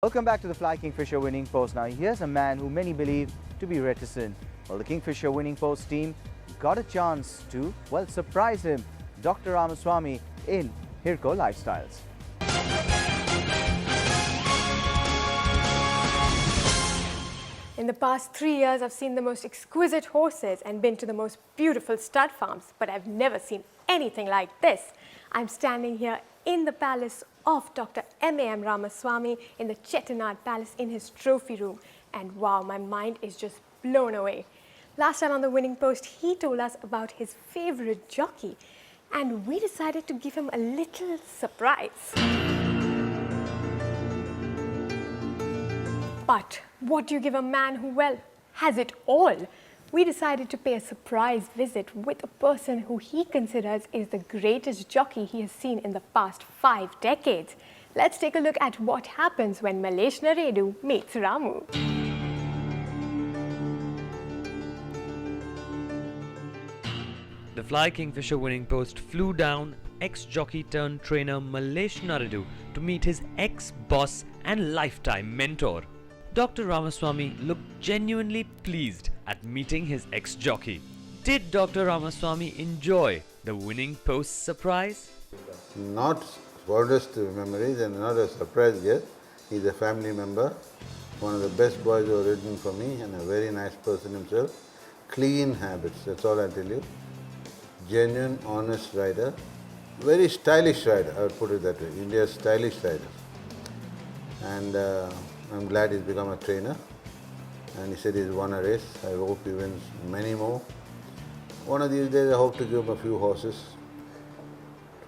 Welcome back to the Fly Kingfisher Winning Post. Now here's a man who many believe to be reticent. Well, the Kingfisher Winning Post team got a chance to, well, surprise him, Dr. Ramaswamy, in Hirko Lifestyles. In the past 3 years, I've seen the most exquisite horses and been to the most beautiful stud farms, but I've never seen anything like this. I'm standing here in the palace of Dr. M.A.M Ramaswamy in the Chettinad Palace in his trophy room. And wow, my mind is just blown away. Last time on the Winning Post, he told us about his favorite jockey, and we decided to give him a little surprise. But what do you give a man who, well, has it all? We decided to pay a surprise visit with a person who he considers is the greatest jockey he has seen in the past 5 decades. Let's take a look at what happens when Malesh Narredu meets Ramu. The Fly Kingfisher Winning Post flew down ex-jockey turned trainer Malesh Narredu to meet his ex-boss and lifetime mentor. Dr. Ramaswamy looked genuinely pleased at meeting his ex-jockey. Did Dr. Ramaswamy enjoy the Winning Post surprise? Not fondest memories and not a surprise yet. He's a family member, one of the best boys who have ridden for me, and a very nice person himself. Clean habits, that's all I tell you. Genuine, honest rider. Very stylish rider, I would put it that way. India's stylish rider. And I'm glad he's become a trainer. And he said he's won a race. I hope he wins many more. One of these days I hope to give him a few horses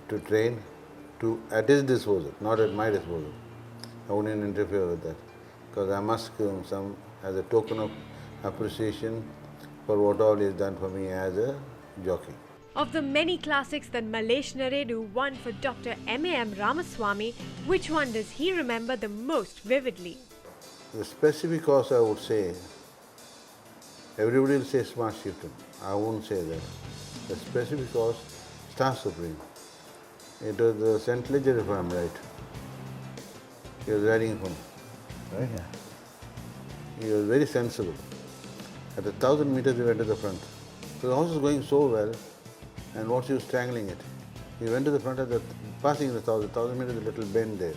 to train at his disposal, not at my disposal. I wouldn't interfere with that, because I must give him some as a token of appreciation for what all he's done for me as a jockey. Of the many classics that Malesh Narredu won for Dr. M.A.M Ramaswamy, which one does he remember the most vividly? The specific horse I would say, everybody will say Smart Chieftain. I won't say that. The specific horse, Star Supreme. It was the St. Ledger, if I'm right. He was riding for me. Right? Yeah. He was very sensible. At 1,000 meters, he went to the front. So the horse was going so well, and once he was strangling it, he went to the front of the, passing the 1,000 meters, a little bend there,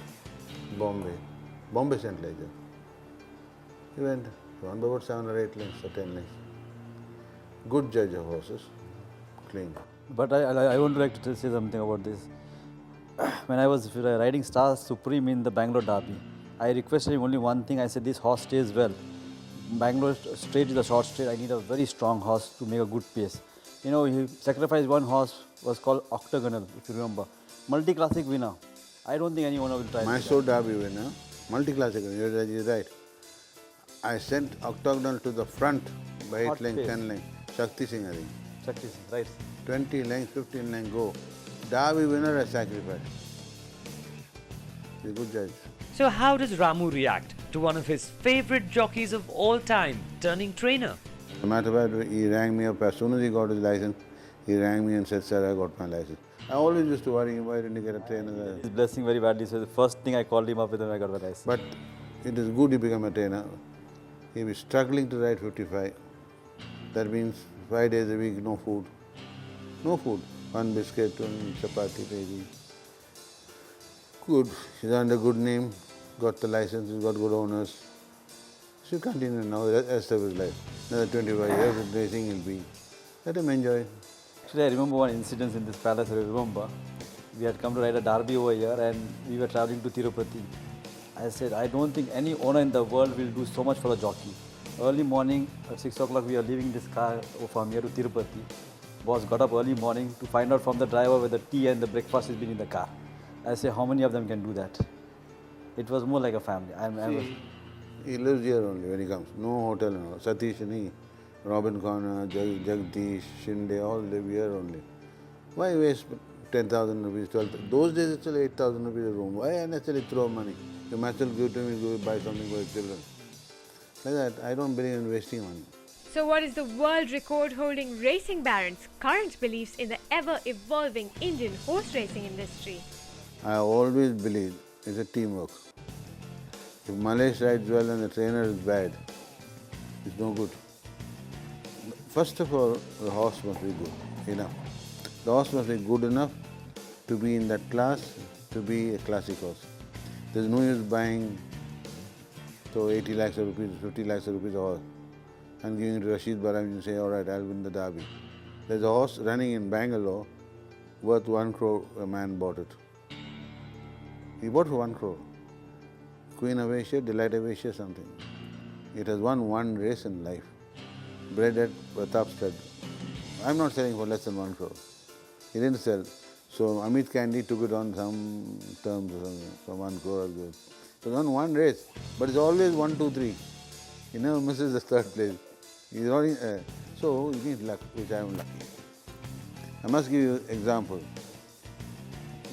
Bombay St. Ledger. He went, won by about 7 or 8 lengths or 10 lengths. Good judge of horses, clean. But I would like to say something about this. When I was riding Star Supreme in the Bangalore Derby, I requested him only one thing. I said, this horse stays well. Bangalore straight is a short straight. I need a very strong horse to make a good pace. You know, he sacrificed one horse, was called Octagonal, if you remember. Multi-classic winner. I don't think anyone will try. Mysore Derby winner, multi-classic winner, you're right. I sent Octagonal to the front by 8 lengths, 10 lengths. Shakti Singh, I think. Shakti Singh, right. 20 lengths, 15 lengths, go. Derby winner, I sacrificed. He's a good judge. So how does Ramu react to one of his favorite jockeys of all time turning trainer? No matter what, he rang me up as soon as he got his license. He rang me and said, "Sir, I got my license." I always used to worry him, why didn't he get a trainer? He's blessing very badly, so the first thing I called him up with when I got my license. But it is good he became a trainer. He was struggling to ride 55. That means 5 days a week, no food. No food. One biscuit, one chapati, maybe. Good. He's earned a good name, got the license, he's got good owners. So continue now the rest of his life. Another 25 years of racing he'll be. Let him enjoy. Actually, I remember one incident in this palace. I remember we had come to ride a derby over here and we were traveling to Tirupati. I said, I don't think any owner in the world will do so much for a jockey. Early morning, at 6 o'clock, we are leaving this car from here to Tirupati. Boss got up early morning to find out from the driver whether tea and the breakfast has been in the car. I say, how many of them can do that? It was more like a family. He lives here only when he comes. No hotel and all. Satish and he, Robin Corner, Jagdish, Shinde, all live here only. Why waste 10,000 rupees, 12,000? Those days it's still 8,000 rupees a room. Why unnecessarily throw money? You might as well give to me, go buy something for your children. Like that, I don't believe in wasting money. So what is the world record holding racing baron's current beliefs in the ever-evolving Indian horse racing industry? I always believe it's a teamwork. If Malesh rides well and the trainer is bad, it's no good. First of all, the horse must be good enough. The horse must be good enough to be in that class, to be a classic horse. There's no use buying 80 lakhs of rupees, 50 lakhs of rupees a horse and giving it to Rashid Baram and say, all right, I'll win the derby. There's a horse running in Bangalore worth 1 crore, a man bought it. He bought for 1 crore. Queen of Asia, Delight of Asia, something. It has won one race in life. Bred at Pratap Stud. I'm not selling for less than 1 crore. He didn't sell. So Amit Candy took it on some terms or something, for 1 crore or good. So won one race, but it's always 1, 2, 3. He never misses the third place. He's not in, so you need luck, which I am lucky. I must give you an example.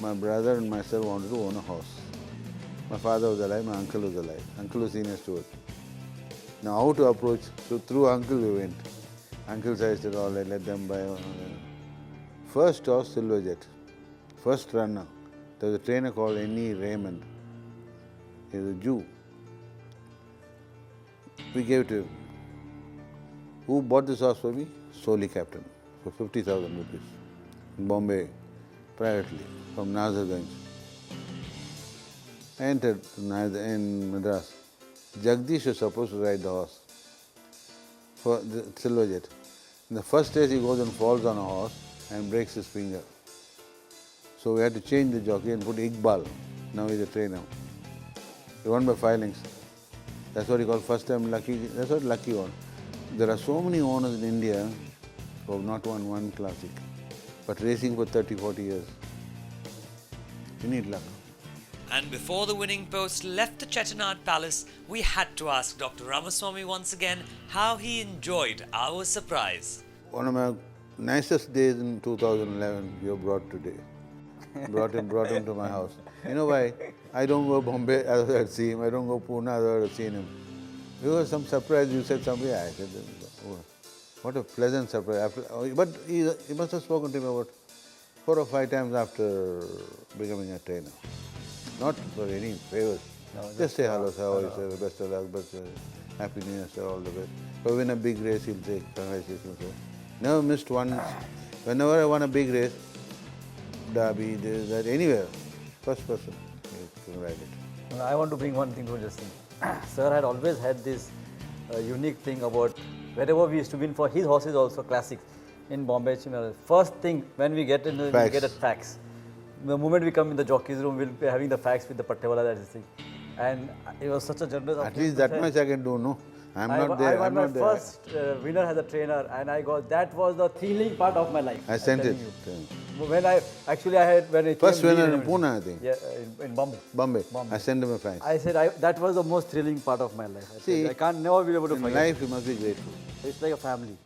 My brother and myself wanted to own a horse. My father was alive, my uncle was alive. Uncle was senior steward. Now how to approach? So through uncle we went. Uncle suggested, all right, let them buy one. First horse, Silver Jet. First runner. There was a trainer called M.A. Raymond. He was a Jew. We gave it to him. Who bought this horse for me? Soli Captain, for 50,000 rupees. In Bombay, privately, from Nazarganj. I entered in Madras. Jagdish was supposed to ride the horse for the Silver Jet. In the first race, he goes and falls on a horse and breaks his finger. So we had to change the jockey and put Iqbal. Now he's a trainer. He won by 5 lengths. That's what he called first time lucky. That's what lucky won. There are so many owners in India who have not won one classic, but racing for 30, 40 years. You need luck. And before the winning post left the Chettinad Palace, we had to ask Dr. Ramaswamy once again how he enjoyed our surprise. One of my nicest days in 2011 you brought today. Brought him to my house. You know why? I don't go Bombay, otherwise I'd see him. I don't go Pune, otherwise I'd seen him. It was some surprise. You said something. I said, oh, what a pleasant surprise. But he must have spoken to me about 4 or 5 times after becoming a trainer. Not for any favors. No, just say hello, sir, how are you, sir, best of luck, happy New Year, sir, all the best. If I win a big race, he'll say, congratulations, sir. Never missed one. Whenever I won a big race, derby, this, that, anywhere, first person, he can ride it. I want to bring one thing to Justin. Sir had always had this unique thing about wherever we used to win for his horses also classics in Bombay. First thing when we get in, we get a fax. The moment we come in the jockey's room, we'll be having the fax with the pattewala, that is the thing. And it was such a generous. At least that much I can do, no? I'm not there. I won my first winner as a trainer, and I got, that was the thrilling part of my life. I sent it. When I had when it first winner in Pune, I think. Yeah, in Bombay. Bombay. I sent him a fax. I said that was the most thrilling part of my life. I can't never be able to forget. In life, you must be grateful. It's like a family.